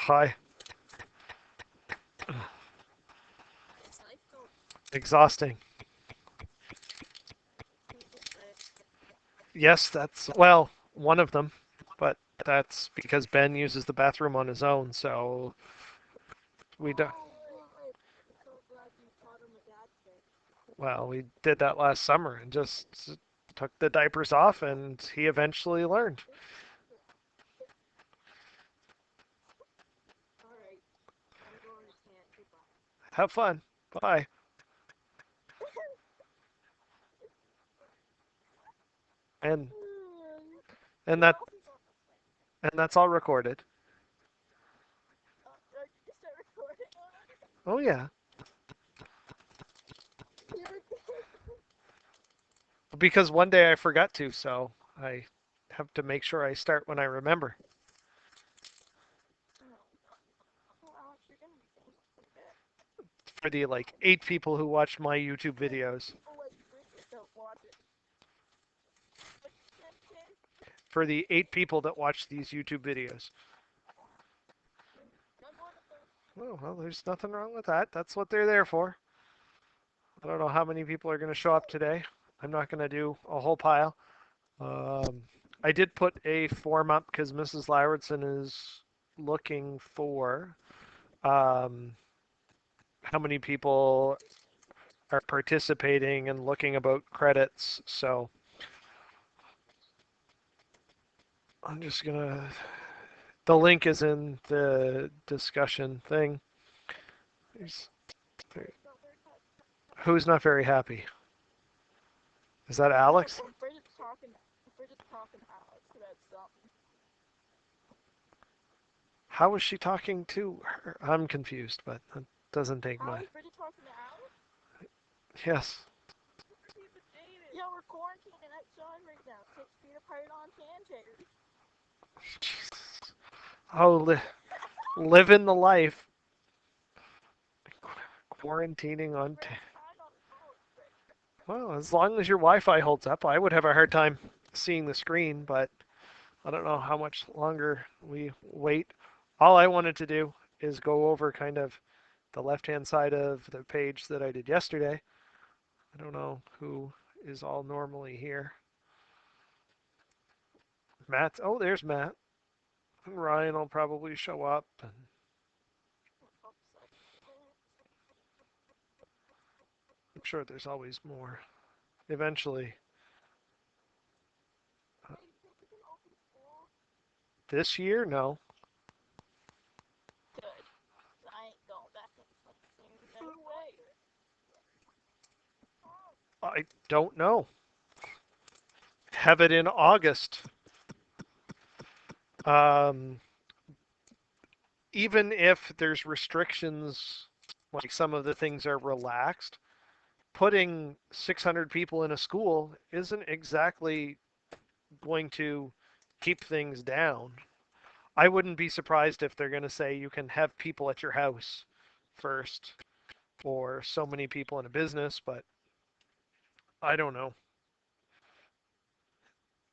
Hi. Exhausting. Yes, that's, well, one of them, but that's because Ben uses the bathroom on his own, so we don't. Well, we did that last summer and just took the diapers off, and he eventually learned. Have fun. Bye. And and that and that's all recorded. Oh yeah, because one day I forgot to, so I have to make sure I start when I remember. For the like 8 people who watched my YouTube videos. For the 8 people that watch these YouTube videos. Oh, well, there's nothing wrong with that. That's what they're there for. I don't know how many people are going to show up today. I'm not going to do a whole pile. Um, I did put a form up because Mrs. Lauritsen is looking for um, how many people are participating and looking about credits. So I'm just going to. The link is in the discussion thing. There's, who's not very happy? Is that Alex? How was she talking to her? I'm confused, but that doesn't take much. Yes. Oh, living the life. Quarantining on. Well, as long as your Wi-Fi holds up, I would have a hard time seeing the screen, but I don't know how much longer we wait. All I wanted to do is go over kind of the left-hand side of the page that I did yesterday. I don't know who is all normally here. Matt. Oh, there's Matt. Ryan will probably show up. I'm sure there's always more. Eventually. Uh, this year? No. I don't know. Have it in August. Um, even if there's restrictions, like some of the things are relaxed, putting 600 people in a school isn't exactly going to keep things down. I wouldn't be surprised if they're going to say you can have people at your house first or so many people in a business, but I don't know.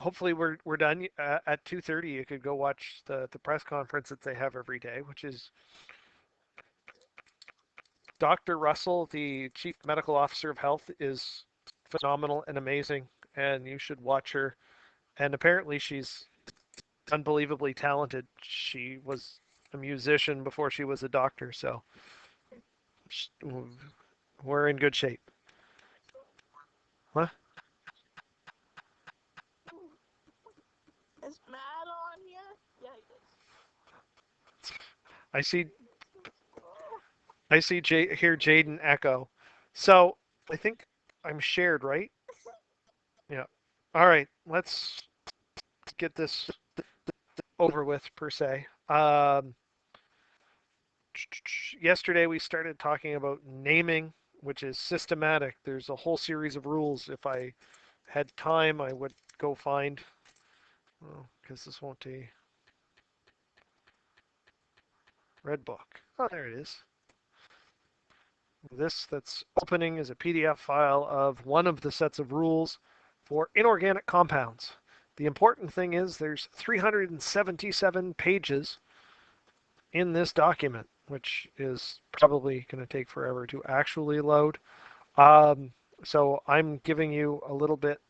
Hopefully we're done at 2:30. You could go watch the press conference that they have every day, which is Dr. Russell, the Chief Medical Officer of Health, is phenomenal and amazing, and you should watch her. And apparently she's unbelievably talented. She was a musician before she was a doctor, so we're in good shape. Huh? I see I see here Jaden Echo. So I think I'm shared, right? Yeah. All right, let's get this over with per se. Yesterday we started talking about naming, which is systematic. There's a whole series of rules. If I had time, I would go find. Oh, because this won't be red book. Oh, there it is. This that's opening is a PDF file of one of the sets of rules for inorganic compounds. The important thing is there's 377 pages in this document, which is probably going to take forever to actually load. Um, so I'm giving you a little bit.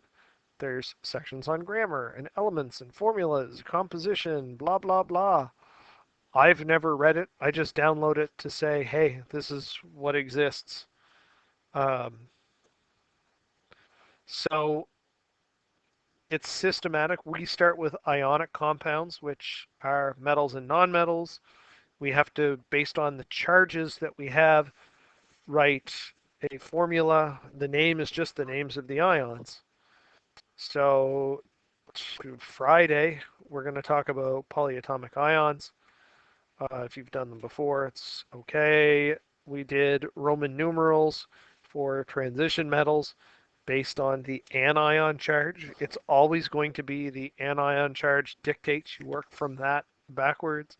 There's sections on grammar and elements and formulas, composition, blah, blah, blah. I've never read it. I just download it to say, hey, this is what exists. Um, so it's systematic. We start with ionic compounds, which are metals and nonmetals. We have to, based on the charges that we have, write a formula. The name is just the names of the ions. So Friday, we're going to talk about polyatomic ions. If you've done them before, it's okay. We did Roman numerals for transition metals based on the anion charge. It's always going to be the anion charge dictates. You work from that backwards.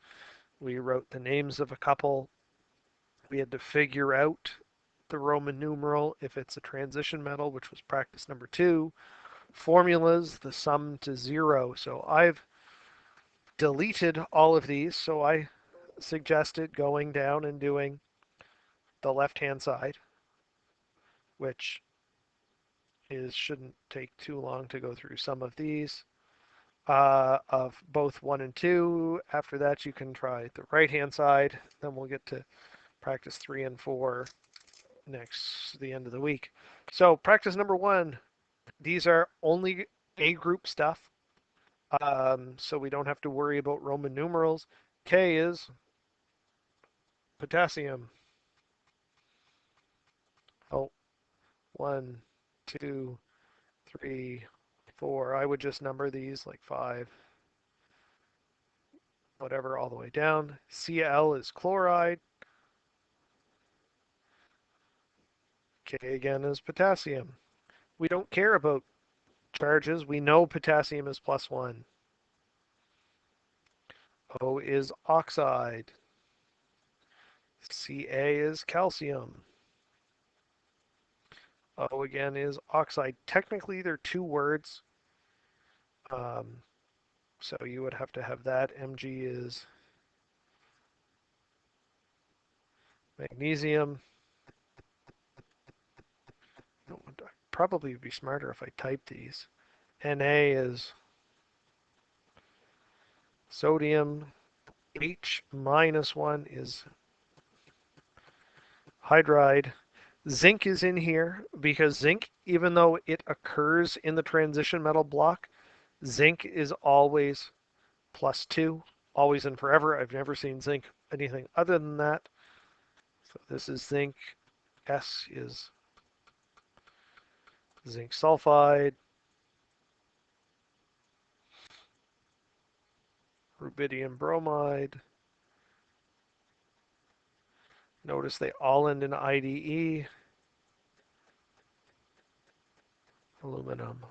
We wrote the names of a couple. We had to figure out the Roman numeral if it's a transition metal, which was practice number 2. Formulas, the sum to 0. So I've deleted all of these, so I suggested going down and doing the left-hand side, which shouldn't take too long to go through some of these. Of both 1 and 2. After that, you can try the right-hand side. Then we'll get to practice 3 and 4 the end of the week. So practice number 1, these are only A group stuff. So we don't have to worry about Roman numerals. K is potassium. Oh, 1, 2, 3, 4. I would just number these like 5, whatever, all the way down. Cl is chloride. K again is potassium. We don't care about charges. We know potassium is +1. O is oxide. Ca is calcium. O again is oxide. Technically, they're 2 words. So you would have to have that. Mg is magnesium. Probably would be smarter if I typed these. Na is sodium. H-1 is hydride. Zinc is in here because zinc, even though it occurs in the transition metal block, zinc is always +2, always and forever. I've never seen zinc anything other than that. So this is zinc. S is zinc sulfide. Rubidium bromide. Notice they all end in IDE. Aluminum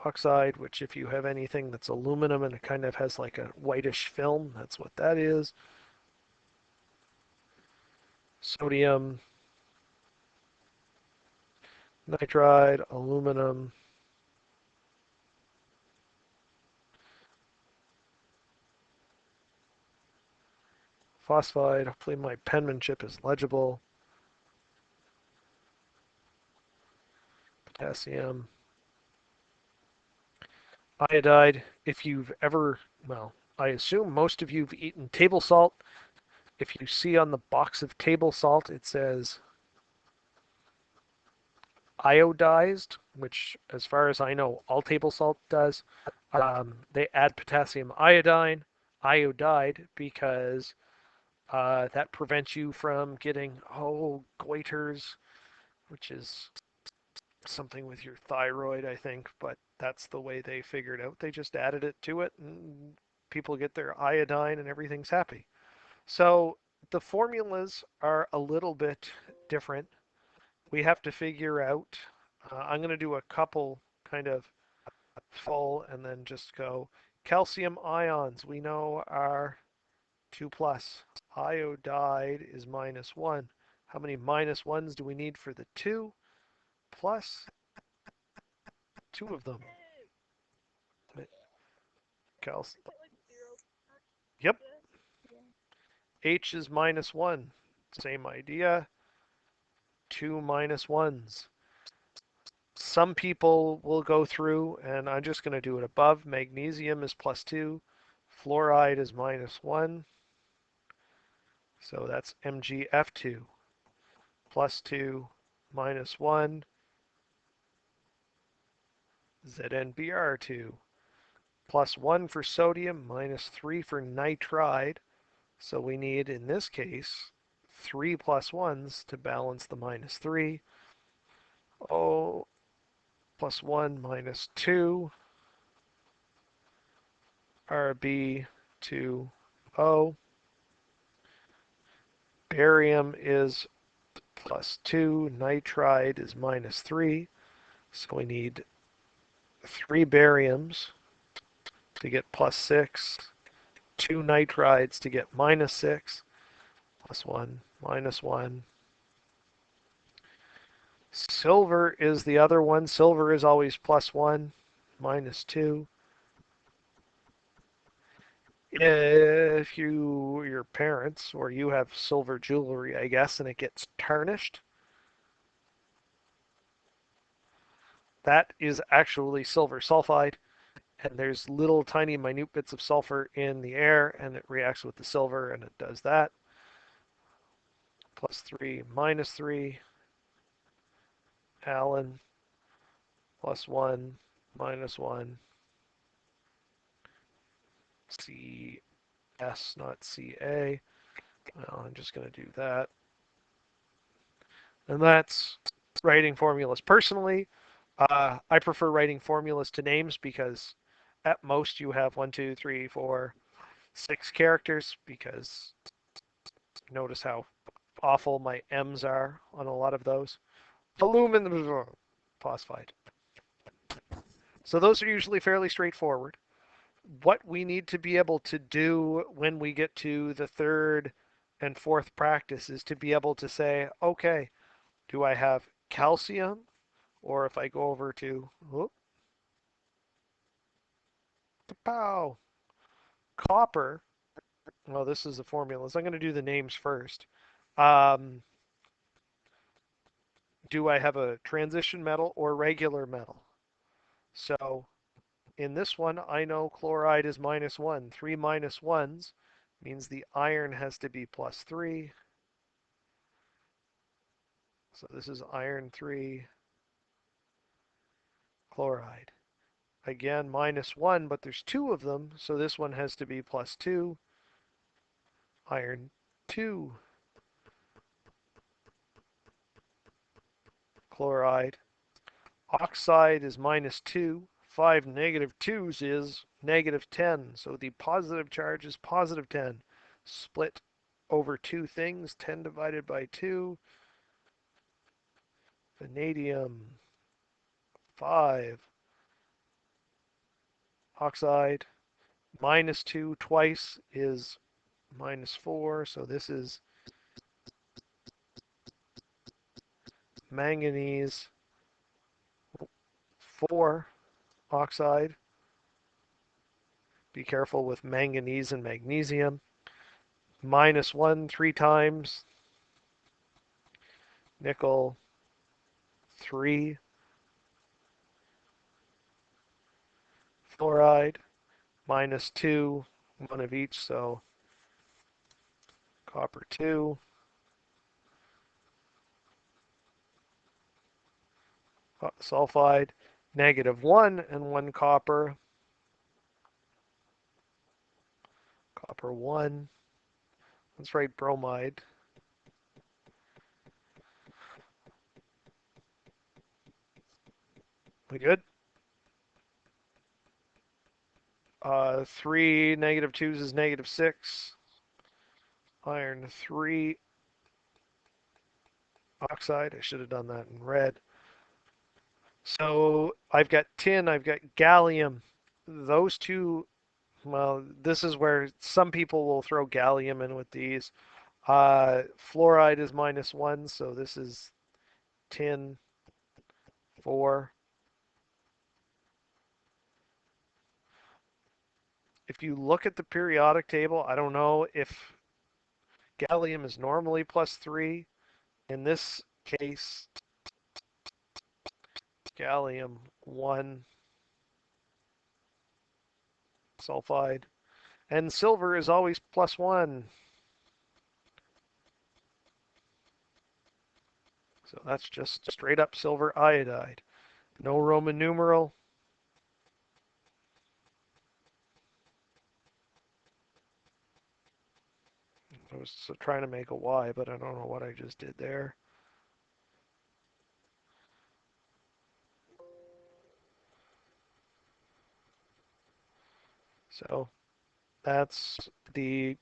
oxide, which if you have anything that's aluminum and it kind of has like a whitish film, that's what that is. Sodium nitride, aluminum, phosphide. Hopefully my penmanship is legible. Potassium. Iodide. If you've ever, well, I assume most of you have eaten table salt. If you see on the box of table salt, it says iodized, which as far as I know, all table salt does. They add potassium iodide, because that prevents you from getting, goiters, which is something with your thyroid, I think, but that's the way they figured out. They just added it to it, and people get their iodine and everything's happy. So the formulas are a little bit different. We have to figure out, I'm going to do a couple kind of full and then just go. Calcium ions we know are 2 plus. Iodide is -1. How many -1s do we need for the 2? Plus 2 of them. Calcium. Yep. H is minus 1. Same idea. 2 minus 1s. Some people will go through, and I'm just going to do it above. Magnesium is plus 2. Fluoride is minus 1. So that's MgF2. Plus 2 minus 1. ZnBr2. Plus 1 for sodium, minus 3 for nitride. So we need, in this case, 3 plus 1s to balance the minus 3. O plus 1 minus 2. Rb2O. Barium is plus 2. Nitride is minus 3. So we need 3 bariums to get plus 6. 2 nitrides to get minus 6. Plus 1, minus 1. Silver is the other one. Silver is always plus 1, minus 2. If your parents, or you have silver jewelry, I guess, and it gets tarnished, that is actually silver sulfide. And there's little tiny minute bits of sulfur in the air, and it reacts with the silver, and it does that. Plus 3, minus 3. Allen, plus 1, minus 1. CS, not CA. Well, I'm just going to do that. And that's writing formulas. Personally, I prefer writing formulas to names because at most you have 1, 2, 3, 4, 6 characters, because notice how awful my M's are on a lot of those. Aluminum phosphide. So those are usually fairly straightforward. What we need to be able to do when we get to the third and fourth practice is to be able to say, okay, do I have calcium? Or if I go over to, pow, copper. Well, this is the formulas. I'm going to do the names first. Um, do I have a transition metal or regular metal? So in this one, I know chloride is minus 1. 3 minus 1s means the iron has to be plus 3. So this is iron 3 chloride. Again, minus 1, but there's 2 of them, so this one has to be plus 2. Iron 2 chloride. Oxide is minus 2. 5 negative 2s is negative 10. So the positive charge is positive 10. Split over 2 things. 10 divided by 2. Vanadium 5. Oxide minus 2 twice is minus 4. So this is manganese 4 oxide. Be careful with manganese and magnesium. Minus 1 3 times. Nickel 3. Fluoride minus 2. 1 of each, so copper 2. Sulfide negative 1 and 1 copper. Copper 1. Let's write bromide. We good? 3 negative 2s is negative 6. Iron 3 oxide. I should have done that in red. So I've got tin, I've got gallium. Those two, well, this is where some people will throw gallium in with these. Fluoride is minus 1, so this is tin 4. If you look at the periodic table, I don't know if Gallium is normally +3. In this case, gallium 1 sulfide. And silver is always +1. So that's just straight up silver iodide. No Roman numeral. I was trying to make a Y, but I don't know what I just did there. So that's the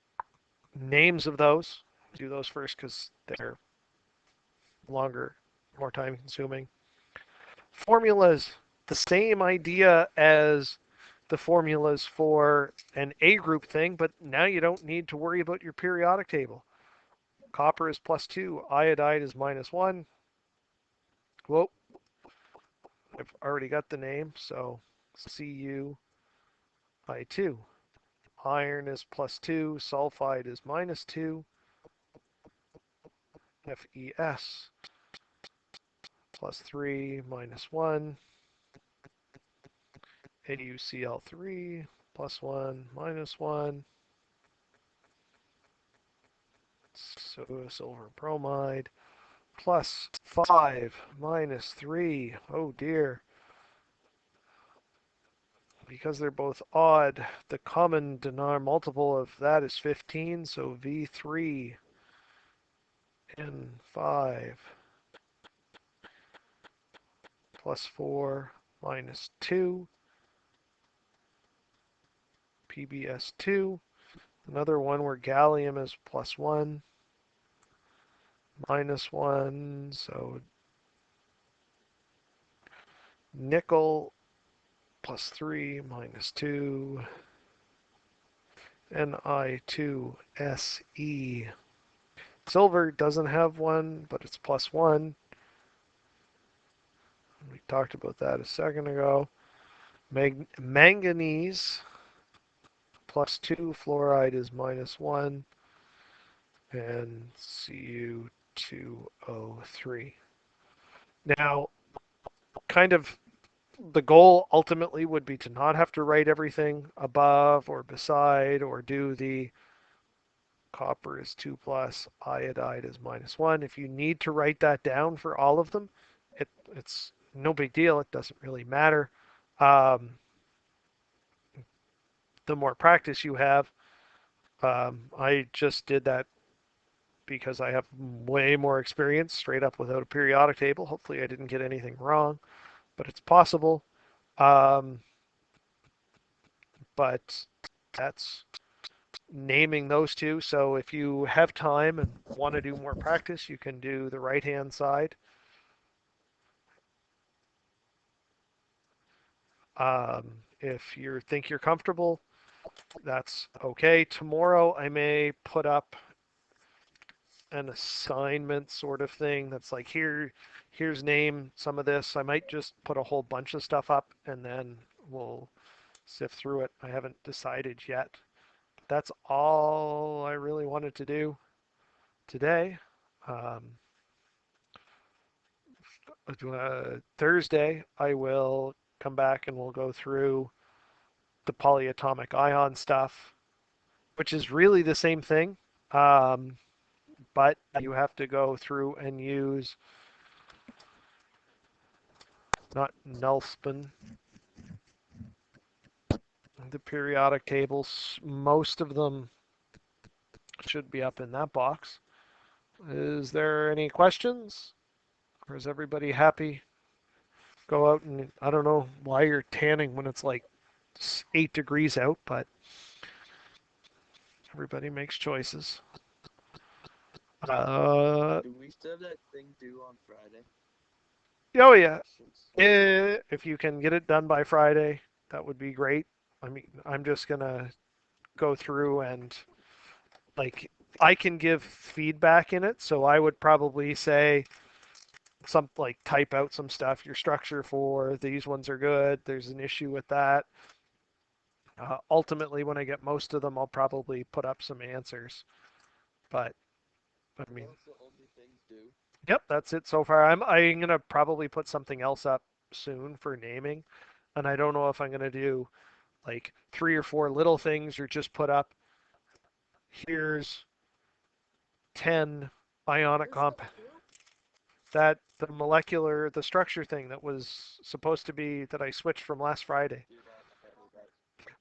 names of those. Do those first because they're longer, more time consuming. Formulas, the same idea as the formulas for an A group thing, but now you don't need to worry about your periodic table. Copper is +2, iodide is -1. Whoa, I've already got the name, so CuI2. Iron is +2, sulfide is -2, FeS +3, -1, AuCl3 +1, -1, so silver bromide +5, -3. Oh dear. Because they're both odd, the common denominator multiple of that is 15, so V3 N5 +4 -2 PbS2. Another one where gallium is +1 -1, so nickel +3 -2 Ni2Se. Silver doesn't have one, but it's +1. We talked about that a second ago. Manganese +2, fluoride is -1, and Cu2O3. Now, kind of the goal ultimately would be to not have to write everything above or beside or do the copper is 2 plus, iodide is -1. If you need to write that down for all of them, it's no big deal. It doesn't really matter. Um, the more practice you have, I just did that because I have way more experience straight up without a periodic table. Hopefully I didn't get anything wrong, but it's possible. Um, but that's naming those two. So if you have time and want to do more practice, you can do the right-hand side. If you think you're comfortable, that's okay. Tomorrow I may put up an assignment sort of thing that's like here's name some of this. I might just put a whole bunch of stuff up and then we'll sift through it. I haven't decided yet. That's all I really wanted to do today. Um, Thursday I will come back and we'll go through the polyatomic ion stuff, which is really the same thing. Um, but you have to go through and use not Nullspin, the periodic tables. Most of them should be up in that box. Is there any questions? Or is everybody happy? Go out and I don't know why you're tanning when it's like 8 degrees out, but everybody makes choices. Do we still have that thing due on Friday? Oh yeah. If you can get it done by Friday, that would be great. I mean, I'm just gonna go through and like I can give feedback in it, so I would probably say some like type out some stuff. Your structure for these ones are good. There's an issue with that. Ultimately, when I get most of them, I'll probably put up some answers. But I Are mean, those the only things due? yep, that's it so far. I'm gonna probably put something else up soon for naming, and I don't know if I'm gonna do like three or four little things or just put up here's 10 ionic comp that the structure thing that was supposed to be that I switched from last Friday. Do that Saturday.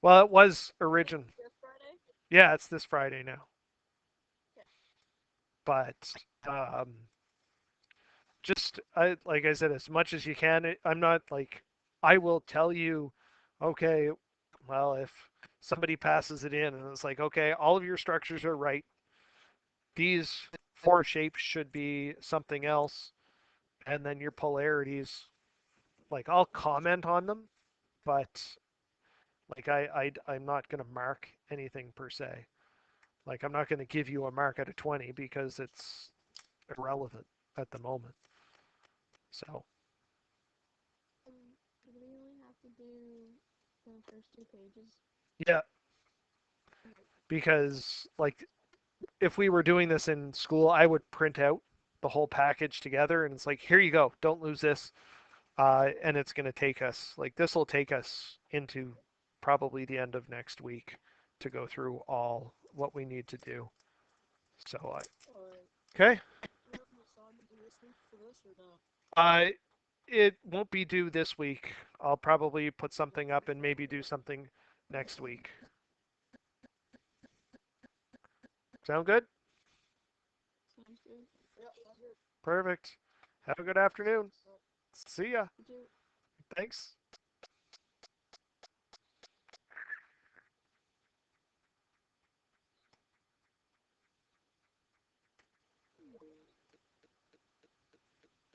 Well, it was origin. Yeah, it's this Friday now. But just like I said, as much as you can. I'm not like I will tell you, okay, well if somebody passes it in and it's like, okay, all of your structures are right. These four shapes should be something else, and then your polarities. Like I'll comment on them, but like I'm not gonna mark anything per se. Like I'm not gonna give you a mark out of 20 because it's irrelevant at the moment. So Do we only have to do the first two pages? yeah, Okay. because like if we were doing this in school, I would print out the whole package together, and it's like, here you go, don't lose this. And it's going to take us like this will take us into probably the end of next week to go through all what we need to do. So Alright. okay, Do we have an assignment due this week for this or no? uh, it won't be due this week. I'll probably put something up and maybe do something next week. Sound good? Sounds good. Yeah, sounds good. Perfect. Have a good afternoon. Alright. See ya. You too. Thanks.